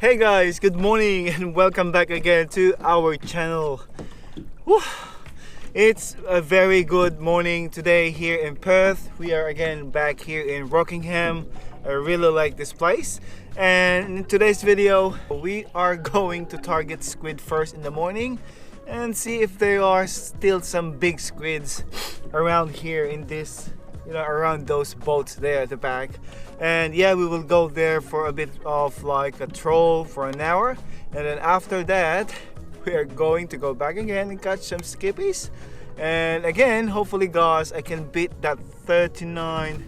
Hey guys, good morning and welcome back again to our channel. Whew. It's a very good morning today here in Perth. We are again back here in Rockingham. I really like this place, and in today's video we are going to target squid first in the morning and see if there are still some big squids around here in this, around those boats there at the back. And yeah, we will go there for a bit of like a troll for an hour, and then after that we are going to go back again and catch some skippies. And again, hopefully guys, I can beat that 39.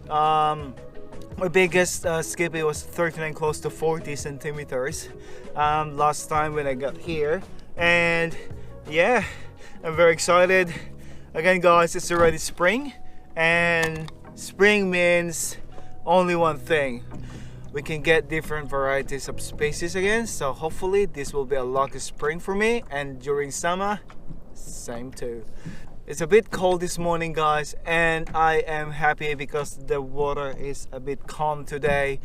My biggest skippy was 39, close to 40 centimeters last time when I got here. And yeah, I'm very excited. Again guys, it's already spring, and spring means only one thing: we can get different varieties of species again. So hopefully this will be a lucky spring for me, and during summer same too. It's a bit cold this morning guys, and I am happy because the water is a bit calm today.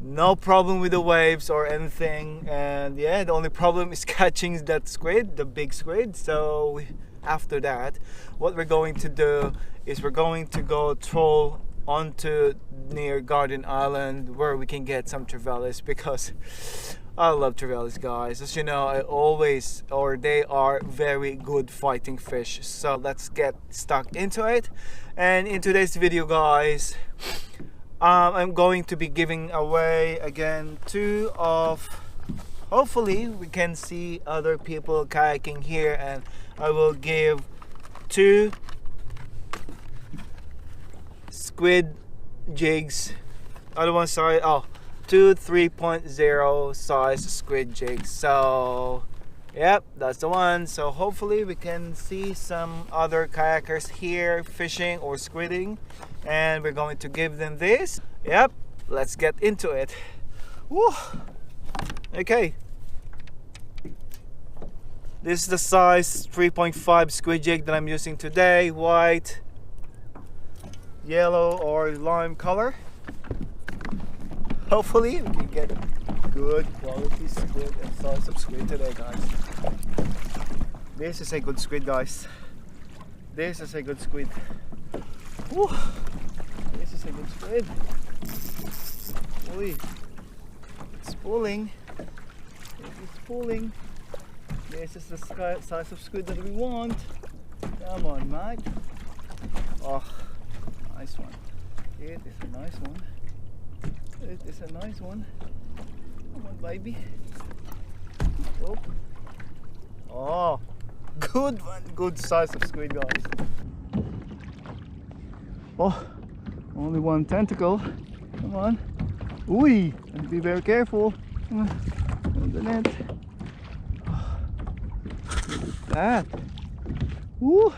No problem with the waves or anything, and yeah, the only problem is catching that squid, the big squid. So after that, what we're going to do is we're going to go troll onto near Garden Island where we can get some trevallies, because I love trevallies guys. As you know, they are very good fighting fish. So let's get stuck into it. And in today's video guys, I'm going to be giving away again hopefully we can see other people kayaking here, and I will give 2 squid jigs. Other one, sorry, 2 3.0 size squid jigs. So yep, that's the one. So hopefully we can see some other kayakers here fishing or squidding, and we're going to give them this. Yep, let's get into it. Woo. Okay, this is the size 3.5 squid jig that I'm using today. White, yellow or lime color. Hopefully we can get good quality squid and size of squid today guys. This is a good squid guys. This is a good squid. Woo. This is a good squid. Oi. It's pulling. It's pulling. This is the size of squid that we want. Come on mate. Oh, nice one. It is a nice one. It is a nice one. Come on baby. Oh, oh, good one. Good size of squid guys. Oh, only one tentacle. Come on. Ooh, and be very careful. Come on the net. Oh, look at that. Ooh.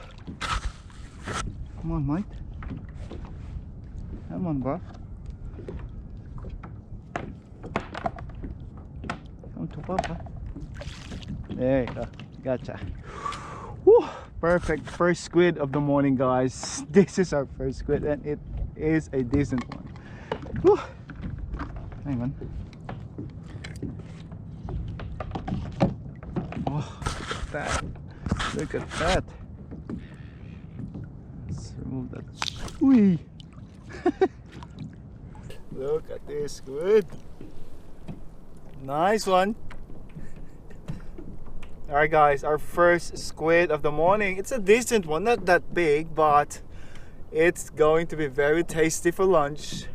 Come on mate. Come on bro. Come to papa. There you go. Gotcha. Woo. Perfect first squid of the morning guys. This is our first squid, and it is a decent one. Woo. Hang on. Oh, look at that. Look at that. Let's remove that. Whee. Look at this squid. Nice one. Alright guys, our first squid of the morning. It's a decent one, not that big, but it's going to be very tasty for lunch.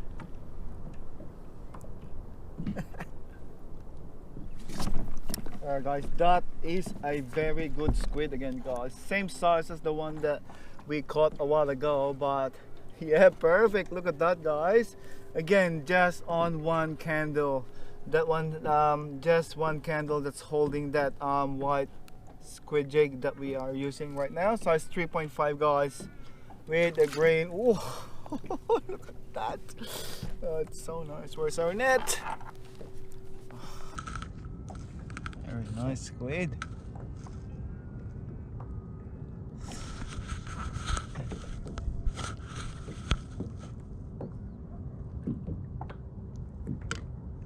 Alright guys, that is a very good squid again guys. Same size as the one that we caught a while ago, but yeah, perfect. Look at that guys. Again, just on one candle. That one, just one candle that's holding that white squid jig that we are using right now. Size 3.5 guys, with a green. Ooh, look at that. Oh, it's so nice. Where's our net? Very nice squid.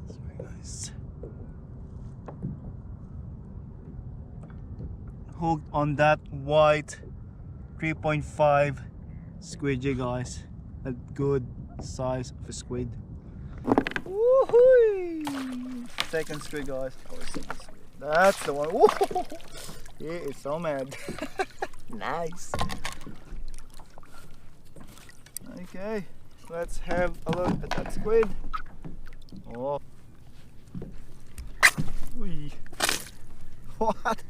It's very nice. hooked on that white 3.5 squid, you guys. A good size of a squid. Woohoo! Second squid, guys. Our second squid. That's the one. Woo! He is so mad. Nice. Okay, let's have a look at that squid. Oh. Wee. What?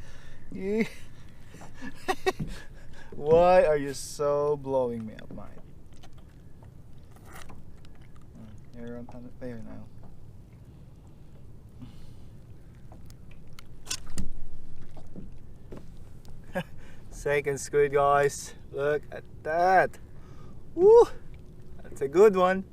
Why are you so blowing me up, mate? You're on there now. Second squid, guys. Look at that. Woo! That's a good one.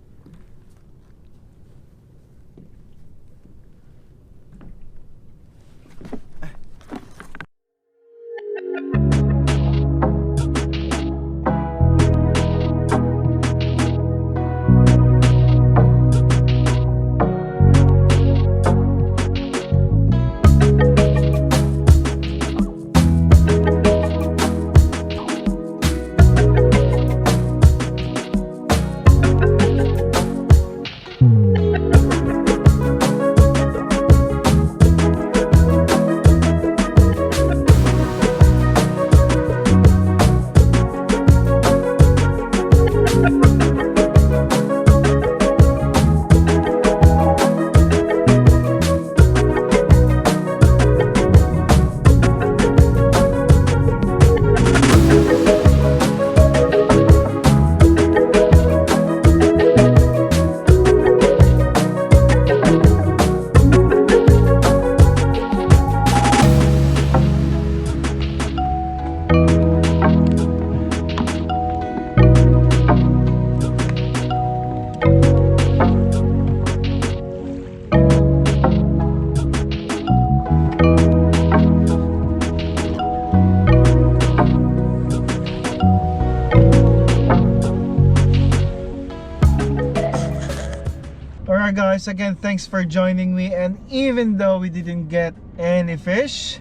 Alright guys, again thanks for joining me, and even though we didn't get any fish,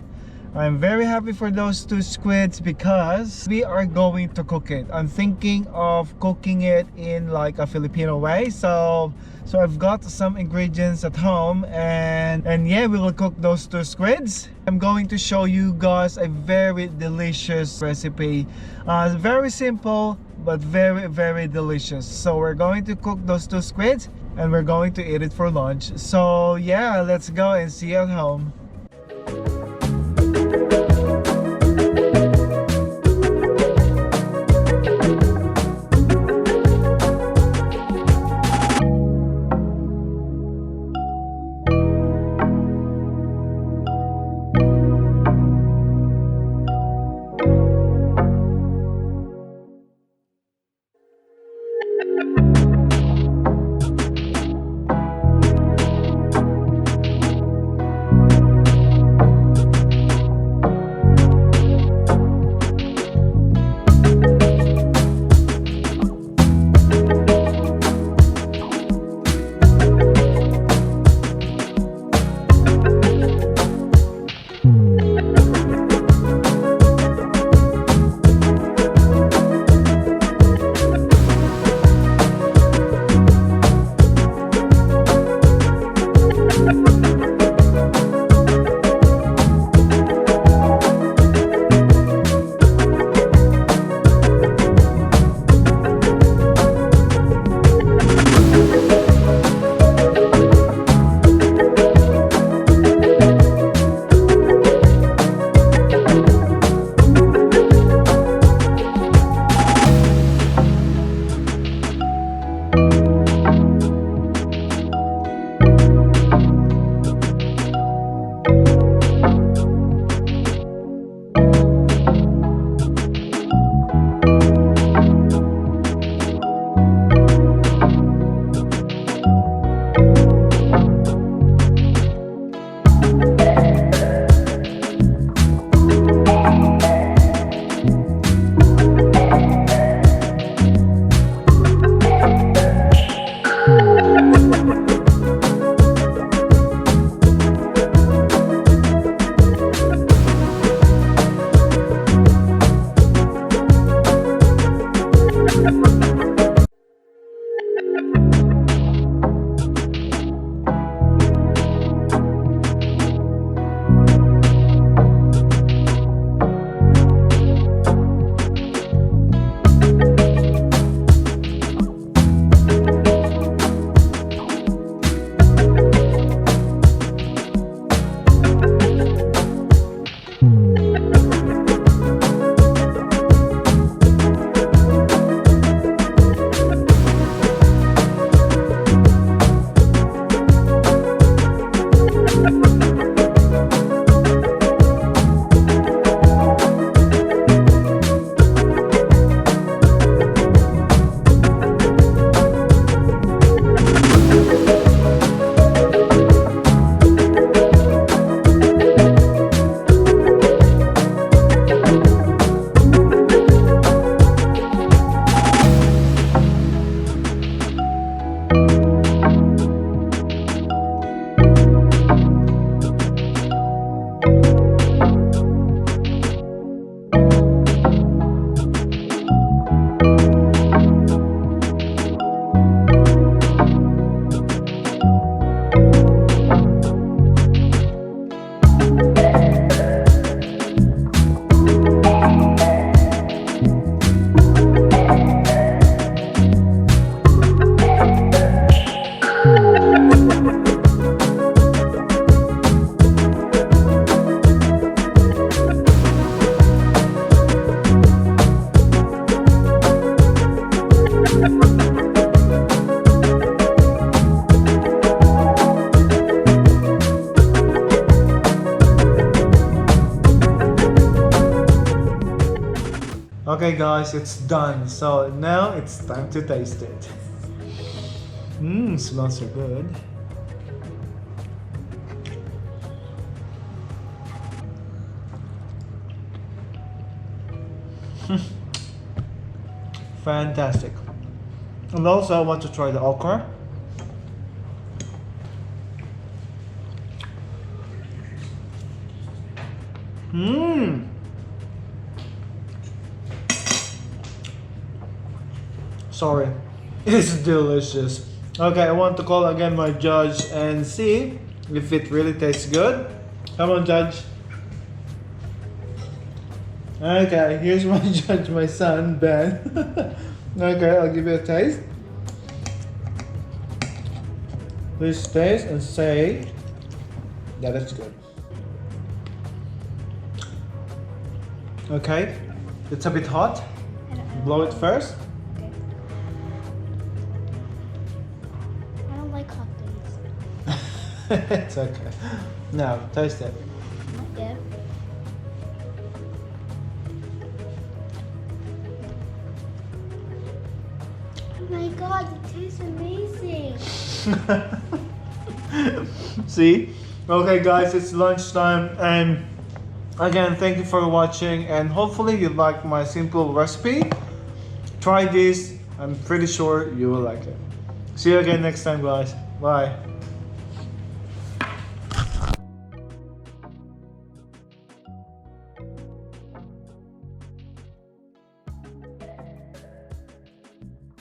I'm very happy for those two squids because we are going to cook it. I'm thinking of cooking it in like a Filipino way. So I've got some ingredients at home, and yeah, we will cook those two squids. I'm going to show you guys a very delicious recipe. Very simple but very delicious. So we're going to cook those two squids and we're going to eat it for lunch. So yeah, let's go and see you at home. Okay guys, it's done. So now it's time to taste it. Smells so good. Fantastic. And also I want to try the okra. Sorry, it's delicious. Okay, I want to call again my judge and see if it really tastes good. Come on, judge. Okay, here's my judge, my son, Ben. Okay, I'll give you a taste. Please taste and say that it's good. Okay, it's a bit hot. Blow it first. Okay. I don't like hot things. It's okay. Now, taste it. Not yet. Oh my god, it tastes amazing. See? Okay guys, it's lunchtime and again, thank you for watching and hopefully you like my simple recipe. Try this, I'm pretty sure you will like it. See you again next time guys. Bye.